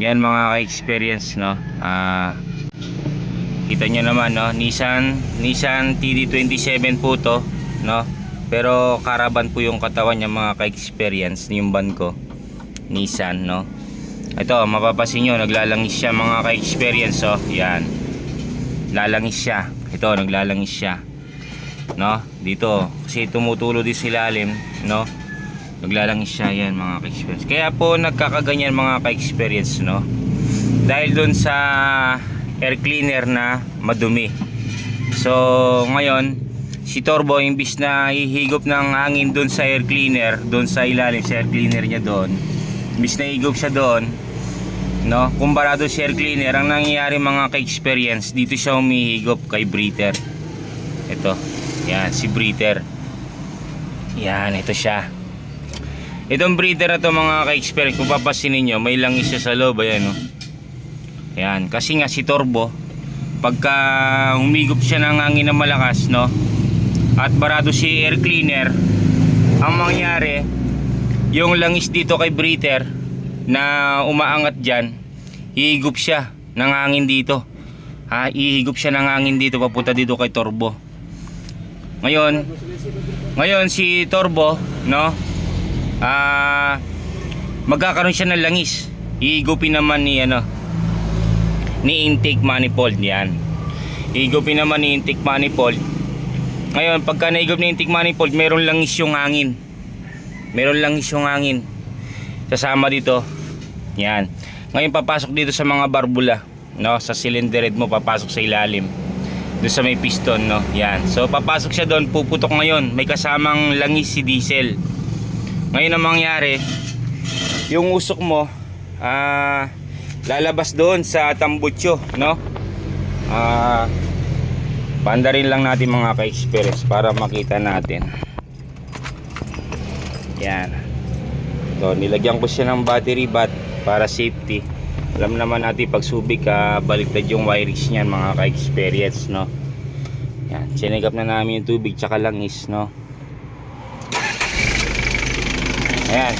Yan mga ka-experience, no. Kita nyo naman, no, Nissan TD27 po to, no. Pero caravan po yung katawan niya mga ka-experience. Yung van ko Nissan, no. Ito mapapasin nyo, naglalangis siya mga ka-experience. Oh, yan, lalangis siya. Ito naglalangis siya, no, dito kasi tumutulo din sa ilalim, no. Naglalangis siya, yan mga ka-experience. Kaya po nagkakaganyan mga ka-experience, no, dahil dun sa air cleaner na madumi. So ngayon si turbo imbis na hihigop ng hangin dun sa air cleaner, dun sa ilalim sa air cleaner niya doon, imbis na higop siya doon, no, kumpara doon sa air cleaner, ang nangyayari mga ka-experience, dito siya humihigop kay breather. Ito, yan si breather. Yan, ito siya. Itong breather na to mga ka-experience, kung papasinin nyo, may langis siya sa loob. Ayan, no? Ayan, kasi nga si turbo, pagka humigop siya ng hangin na malakas, no, at barado si air cleaner, ang mangyari, yung langis dito kay breather na umaangat dyan, hihigop siya ng hangin dito. Hihigop siya ng hangin dito papunta dito kay turbo. Ngayon si turbo, no, magkakaroon siya ng langis. Hihigupin naman ni intake manifold. Yan, hihigupin naman ni intake manifold. Ngayon pagka nahigop ni intake manifold, meron langis yung hangin. Meron langis yung hangin sasama dito. Yan, ngayon papasok dito sa mga barbula, no, sa cylinder head mo, papasok sa ilalim doon sa may piston, no. Yan, so papasok siya doon, puputok. Ngayon may kasamang langis si diesel. Ngayon ang mangyari, yung usok mo lalabas doon sa tambutso, no. Pandarin lang natin mga ka-experience para makita natin. Yan, so nilagyan ko siya ng battery bat para safety. Alam naman natin pag subik baliktad yung wirings niyan mga ka-experience, no. Yan, sinigap na namin yung tubig tsaka langis, no. Ayan,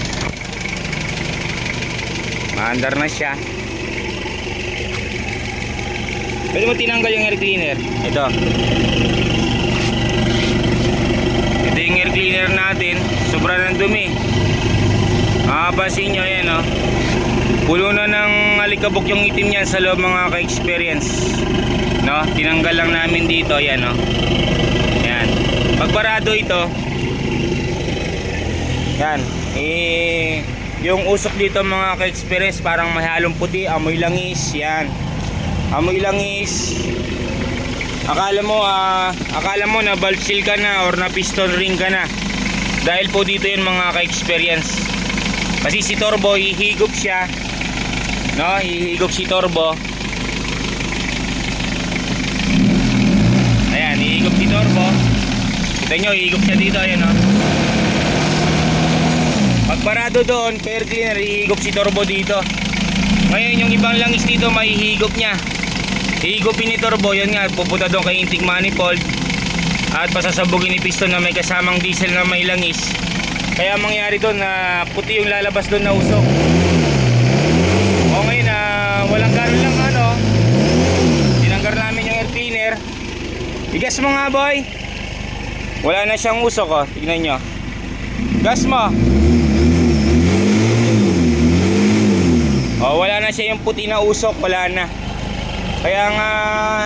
maandar na siya. Pwede mo tinanggal yung air cleaner. Ito yung air cleaner natin, sobra ng dumi. Makapasin nyo, ayan, no, pulo na ng alikabok yung itim niyan sa loob mga ka-experience, no. Tinanggal lang namin dito, ayan, no. Ayan, pagparado ito, yan, yung usok dito mga ka-experience parang may halong puti, amoy langis. Yan, amoy langis. Akala mo na valve seal ka na or na piston ring ka na, dahil po dito yun mga ka-experience. Kasi si turbo hihigop siya, no, hihigop si turbo. Ayan, hihigop si turbo. Kita nyo, hihigop siya dito, ayan, no. Pagparado doon, air cleaner, hihigop si turbo dito. Ngayon yung ibang langis dito mahihigop niya. Hihigopin ni turbo, yun nga, pupunta doon kay intake manifold at pasasabugin ni piston na may kasamang diesel na may langis. Kaya mangyari doon na puti yung lalabas doon na usok. O ngayon walang gano'n lang, tinanggar namin yung air cleaner. Igas mo nga, boy. Wala na siyang usok, oh. Tignan nyo, gas mo. Wala na siya yung puti na usok, wala na. Kaya nga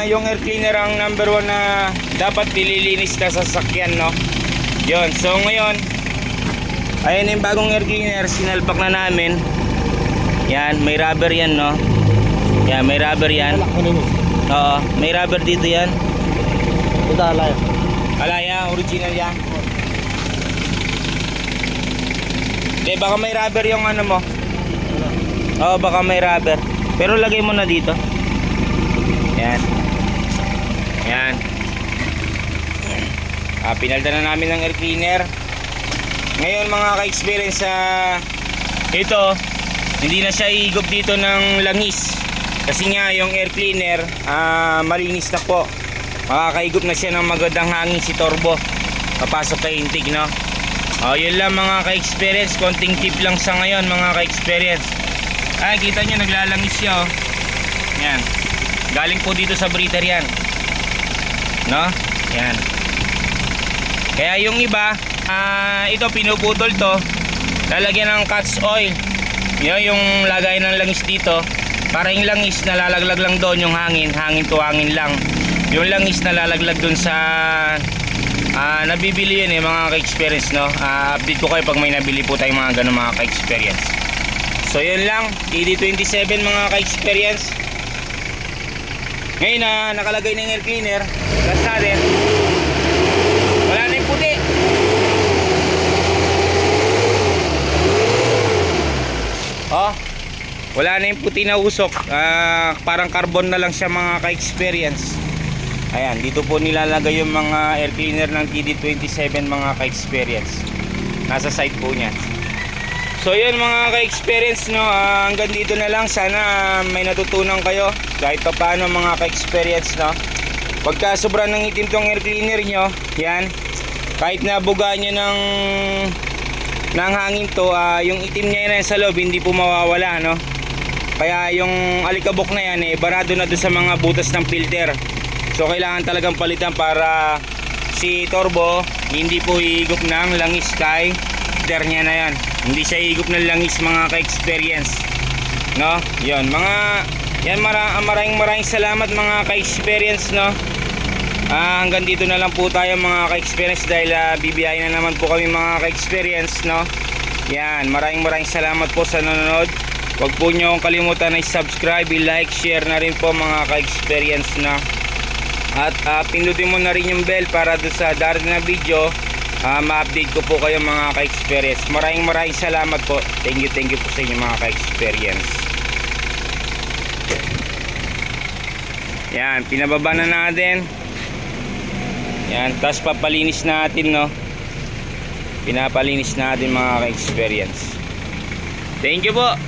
yung air cleaner ang number 1 na dapat nililinis na sa sasakyan, no. Yun, so ngayon ayun yung bagong air cleaner, sinalpak na namin. Yan, may rubber yan, no. Yan, may rubber yan. Oo, may rubber dito yan. Ito alaya. Alaya, original yan. Hindi, baka may rubber yung ano mo. Oo, baka may rubber. Pero lagay mo na dito. Yan. Yan. Pinalda na namin ng air cleaner. Ngayon mga ka-experience, ito hindi na siya ihigop dito ng langis. Kasi nga yung air cleaner malinis na po. Makakahigop na siya ng magandang hangin si turbo. Papasok kay intake, no. Yun lang mga ka-experience. Konting tip lang sa ngayon mga ka-experience. Ay, kita nyo, naglalangis siya, oh. Yan. Galing po dito sa breeder yan. No? Yan. Kaya yung iba, ito pinuputol to. Lalagyan ng cat's oil. Yun, yung lagay ng langis dito. Para yung langis nalalaglag lang doon yung hangin. Hangin to hangin lang. Yung langis nalalaglag doon sa nabibili yun mga ka-experience, no? Update ko kayo pag may nabili po tayong mga ganun mga ka-experience. So yun lang, TD27 mga ka-experience. Ngayon na nakalagay na yung air cleaner, gas natin. Wala na yung puti. Oh, wala na yung puti na usok. Parang carbon na lang siya mga ka-experience. Ayan, dito po nilalagay yung mga air cleaner ng TD27 mga ka-experience. Nasa side po niya. So yun mga ka-experience, no, hanggang dito na lang. Sana may natutunan kayo kahit pa paano mga ka-experience, no. Pagka sobrang ng itim tong air cleaner nyo, yan, kahit nabugaan nyo ng hangin to, yung itim niya yan sa loob hindi po mawawala, no. Kaya yung alikabok na yan barado na doon sa mga butas ng filter. So kailangan talagang palitan para si turbo hindi po hihigop ng langis kay filter niya na yan. Hindi siya higop ng langis mga ka-experience, no? Yun, maraming salamat mga ka-experience, no? Hanggang dito na lang po tayo mga ka-experience dahil bibiyahin na naman po kami mga ka-experience, no? Yan, maraming salamat po sa nanonood. Huwag po nyo kalimutan na i-subscribe, i-like, share na rin po mga ka-experience, no? At pindutin mo na rin yung bell para doon sa darating na video ma-update ko po kayo mga ka-experience. Maraming salamat po. Thank you po sa inyo mga ka-experience. Yan, pinababa na natin. Yan, tapos papalinis natin, no. Pinapalinis natin mga ka-experience. Thank you po.